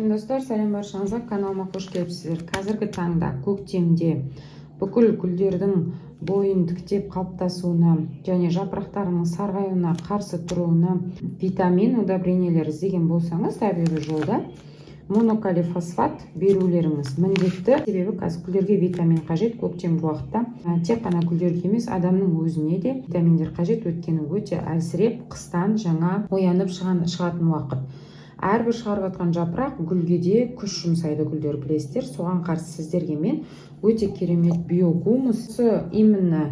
Сәлем достар, сәлем баршаңызға, каналыма қош келіпсіздер. Қазіргі таңда көктемде бүкіл гүлдердің бойын тіктеп қалыптасуына және жапырақтарының сарғаюына қарсы тұруына витамин удобрениялар іздеген болсаңыз, табиғи жолда монокалифосфат берулеріңіз міндетті. Себебі қазір гүлдерге витамин қажет. Көктемгі уақытта тек қана гүлдерге емес, адамның өзіне де витаминдер қажет. Өйткені өте әлсіреп, қыстан жаңа оянып шығатын уақыт. Әрбір шығарып жатқан жапырақ гүлге де күш жұмсайды, гүлдер білесіздер. Соған қарсы сіздерге мен өте керемет биогумус, именно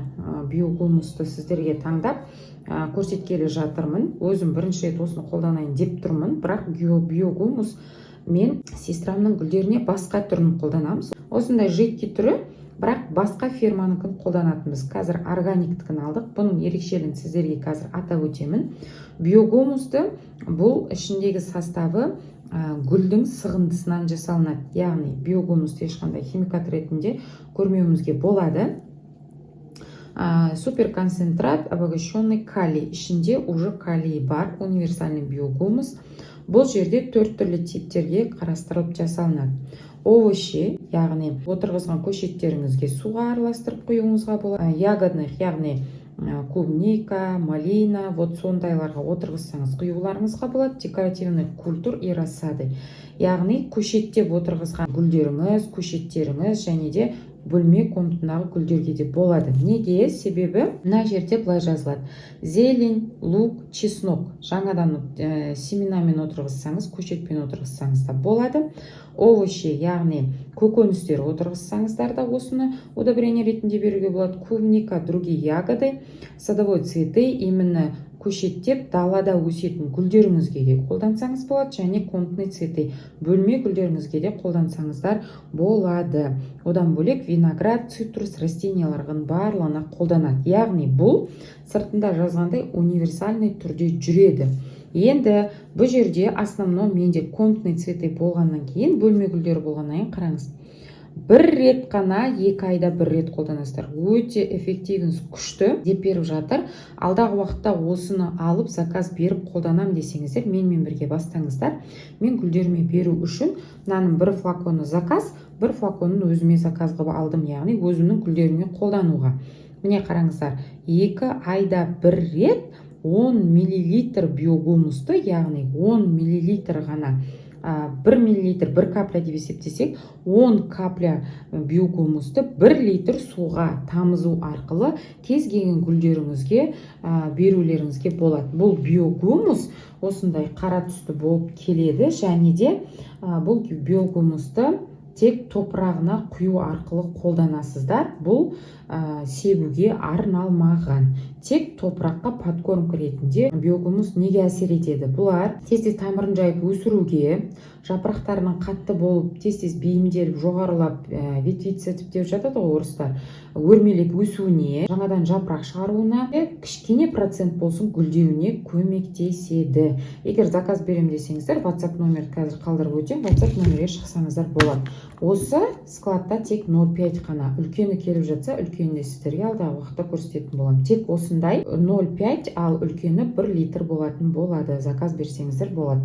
биогумусты сіздерге таңдап көрсеткелі жатырмын. Өзім бірінші рет осыны қолданайын деп тұрмын, бірақ биогумус мен сестрамның гүлдеріне басқа түрін қолданамыз. Осындай жидкий түрі, бірақ басқа фирманыкін қолданатынбыз. Қазір органиктікін алдық. Бұның ерекшелігін сіздерге қазір атап өтемін. Биогумусты бұл ішіндегі составы гүлдің сығындысынан жасалынады. Яғни биогумусты ешқандай химикат ретінде көрмеуімізге болады. Суперконцентрат обогащенный калий. Ішінде уже калий бар, универсальный биогумус. Бұл жерде 4 түрлі типтерге қарастырылып жасалынады. Овощи, яғни отырғызған көшеттеріңізге суға араластырып қоюыңызға болады. Ягодных, яғни клубника, малина, вот сондайларға отырғызсаңыз құюларыңызға болады. Декоративный культур и рассады, яғни көшеттеп отырғызған гүлдеріңіз, көшеттеріңіз және де бөлме комнатындағы гүлдерге де болады. Неге? Себебі мына жерде былай жазылады: зелень, лук, чеснок. Жаңадан семенамен отырғызсаңыз, көшетпен отырғызсаңыз да болады. Овощи, яғни көкөністер отырғызсаңыздар да осыны удобрение ретінде беруге болады. Клубника, другие ягоды, садовой цветы, именно көшеттеп далада өсетін гүлдеріңізге де қолдансаңыз болады, және комнатный цветы, бөлме гүлдеріңізге де қолдансаңыздар болады. Одан бөлек виноград, цитрус растениялардың барлығына қолданады. Яғни бұл сыртында жазғандай универсальный түрде жүреді. Енді бұл жерде основной менде комнатный цветы болғаннан кейін, бөлме гүлдері болғаннан кейін қараңыз. Бір рет қана, 2 айда бір рет қолданасыздар. Өте эффективность күшті деп беріп жатыр. Алдағы уақытта осыны алып, заказ беріп қолданам десеңіздер, менімен бірге бастаңыздар. Мен гүлдеріме беру үшін мынаның бір флаконы заказ, бір флаконын өзіме заказ қылып алдым, яғни өзімнің гүлдеріме қолдануға. Міне қараңыздар, 2 айда бір рет 10 мл биогумусты, яғни 10 мл ғана, 1 мл 1 капля деп есептесек, 10 капля биогумусты 1 литр суға тамызу арқылы кез келген гүлдеріңізге берулеріңізге болады. Бұл биогумус осындай қара түсті болып келеді, және де бұл биогумусты тек топырағына құю арқылы қолданасыздар. Бұл себуге арналмаған. Тек топыраққа подкормка ретінде биогумус неге әсер етеді? Бұлар тез-тез тамырын жайып өсіруге, жапырақтарының қатты болып, тез-тез бейімделіп, жоғарылап, ветвиться деп жатады ғой орыстар, өрмелеп өсуіне, жаңадан жапырақ шығаруына, кішкене процент болсын гүлдеуіне көмектеседі. Егер заказ берем десеңіздер, WhatsApp номер қазір қалдырып өтем, WhatsApp номерге шықсаңыздар болады. Осы складта тек 0,5 қана. Үлкені келіп жатса, үлкенді сіздерге алдағы уақытта көрсететін боламын. Тек осындай 0,5, ал үлкені 1 литр болатын болады. Заказ берсеңіздер болады.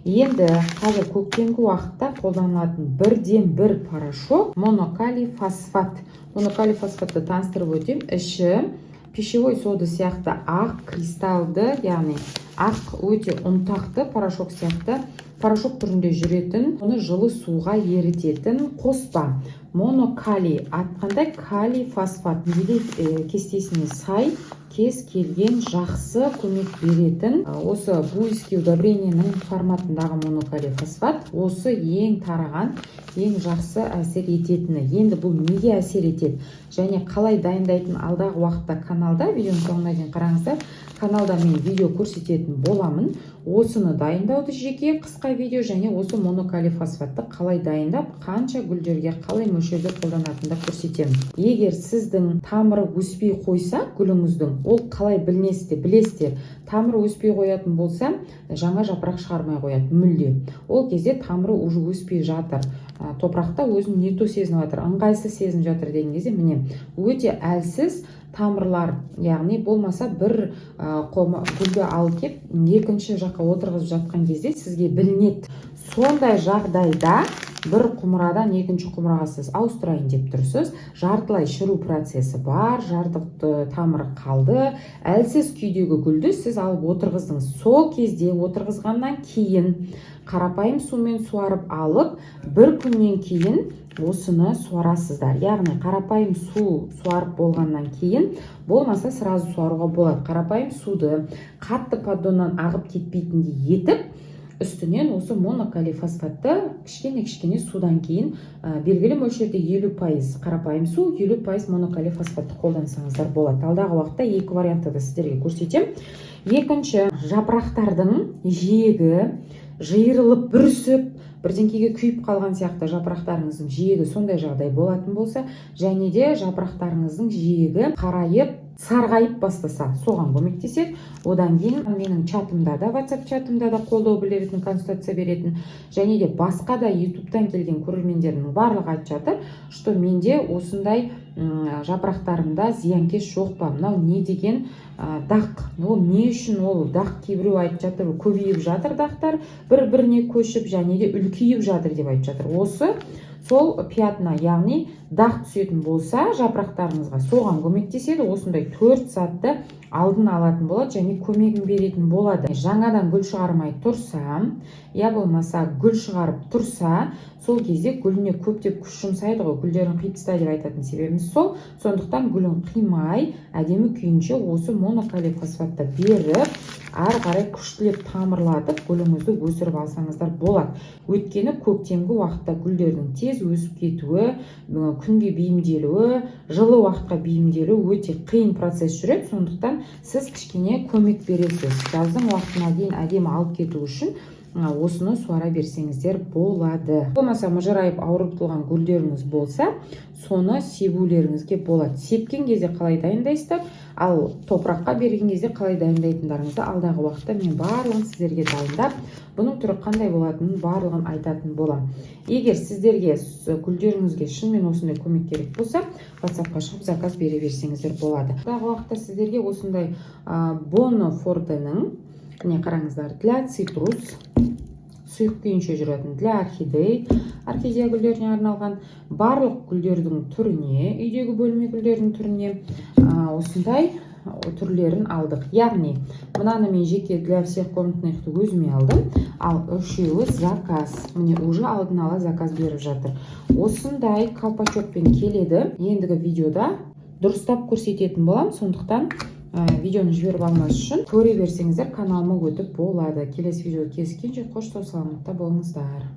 Енді қазір көктемгі уақытта қолданылатын бірден бір порошок монокалифосфат. Монокалифосфатты таныстырып өтем. Іші пищевой сода сияқты ақ кристалды, яғни ақ өте ұнтақты порошок сияқты порошок түрінде жүретін, оны жылы суға ерітетін қоспа. Монокалий атқандай калий фосфат кестесіне сай кез келген жақсы көмек беретін осы буйский удобрениенің форматындағы монокалий фосфат осы ең тараған, ең жақсы әсер ететіні. Енді бұл неге әсер етеді және қалай дайындайтын алдағы уақытта каналда, видеоның соңына дейін қараңыздар, каналда мен видео көрсететін боламын. Осыны дайындауды жеке қысқа видео және осы монокалий фосфатты қалай дайындап, қанша гүлдерге қалай мөлшерде қолданатынды көрсетемін. Егер сіздің тамыры өспей қойса, гүліңіздің ол қалай білесіздер. Тамыры өспей қоятын болса, жаңа жапырақ шығармай қояды мүлде. Ол кезде тамыры уже өспей жатыр. Топырақта өзін не то сезініп жатыр, ыңғайсыз сезініп жатыр деген кезде міне өте әлсіз тамырлар, яғни болмаса бір гүлді алып кеп екінші жаққа отырғызып жатқан кезде сізге білінеді. Сондай жағдайда бір құмырадан екінші құмыраға сіз ауыстырайын деп тұрсыз. Жартылай шіру процесі бар, жартық тамыры қалды, әлсіз күйдегі гүлді сіз алып отырғыздыңыз. Сол кезде отырғызғаннан кейін қарапайым сумен суарып алып, бір күннен кейін осыны суарасыздар. Яғни қарапайым су суарып болғаннан кейін, болмаса сразу суаруға болады. Қарапайым суды қатты поддоннан ағып кетпейтіндей етіп, үстінен осы монокалифосфатты кішкене судан кейін белгілі мөлшерде 50% қарапайым су, 50% монокалифосфатты қолдансаңыздар болады. Алдағы уақытта екі вариантты да сіздерге көрсетем. Екінші, жапырақтардың жиегі жиырылып, бүрісіп, бірдеңкеге күйіп қалған сияқты жапырақтарыңыздың жиегі сондай жағдай болатын болса, және де жапырақтарыңыздың жиегі қарайып, сарғайып бастаса, соған көмектеседі. Одан кейін менің чатымда да, WhatsApp чатымда да қолдау білдіретін, консультация беретін, және де басқа да YouTube'дан келген көрермендердің барлығы айтып жатыр, что менде осындай жапырақтарымда зиянкес жоқ па, мынау не деген дақ, ол не үшін ол дақ, кейбіреу айтып жатыр, көбейіп жатыр дақтар, бір-біріне көшіп, және де үлкейіп жатыр деп айтып жатыр. Осы сол пятна, яғни дақ түсетін болса жапырақтарыңызға, соған көмектеседі. Осындай 4 сатты алдын алатын болады және көмегін беретін болады. Жаңадан гүл шығармай тұрса, я болмаса гүл шығарып тұрса, сол кезде гүліне көптеп күш жұмсайды ғой, гүлдерін қиып деп айтатын себебіміз сол. Сондықтан гүлін қимай, әдемі күйінше осы монокалифосфатты беріп, ары қарай күштілеп тамырлатып, гүліңізді өсіріп алсаңыздар болады. Өйткені көктемгі уақытта гүлдердің тез өсіп кетуі, күнге бейімделуі, жылы уақытқа бейімделуі өте қиын процесс жүреді. Сондықтан сіз кішкене көмек бересіз. Жаздың уақытына дейін әдемі алып кету үшін осыны суара берсеңіздер болады. Болмаса мыжырайып ауырып тұрған гүлдеріңіз болса, соны себулеріңізге болады. Сепкен кезде қалай дайындайсыздар, ал топыраққа берген кезде қалай дайындайтындарыңызды алдағы уақытта мен барлығын сіздерге дайындап, бұның түрі қандай болатынын барлығын айтатын боламын. Егер сіздерге гүлдеріңізге шынымен осындай көмек керек болса, WhatsApp-қа шығып заказ бере берсеңіздер болады. Алдағы уақытта сіздерге осындай Bono Forte'ның, міне қараңыздар, для цитрус, сұйық күйінше жүретін, для орхидей, орхидея гүлдеріне арналған барлық гүлдердің түріне, үйдегі бөлме гүлдердің түріне осындай түрлерін алдық. Яғни, мынаны мен жеке для всех комнатныхты өзіме алдым, ал үшеуі заказ. Міне уже алдын ала заказ беріп жатыр. Осындай колпачокпен келеді. Ендігі видеода дұрыстап көрсететін болам, сондықтан видеоны жіберіп алмас үшін көре берсеңіздер каналыма өтіп болады. Келесі видеода кездескенше қош сау саламатта болыңыздар.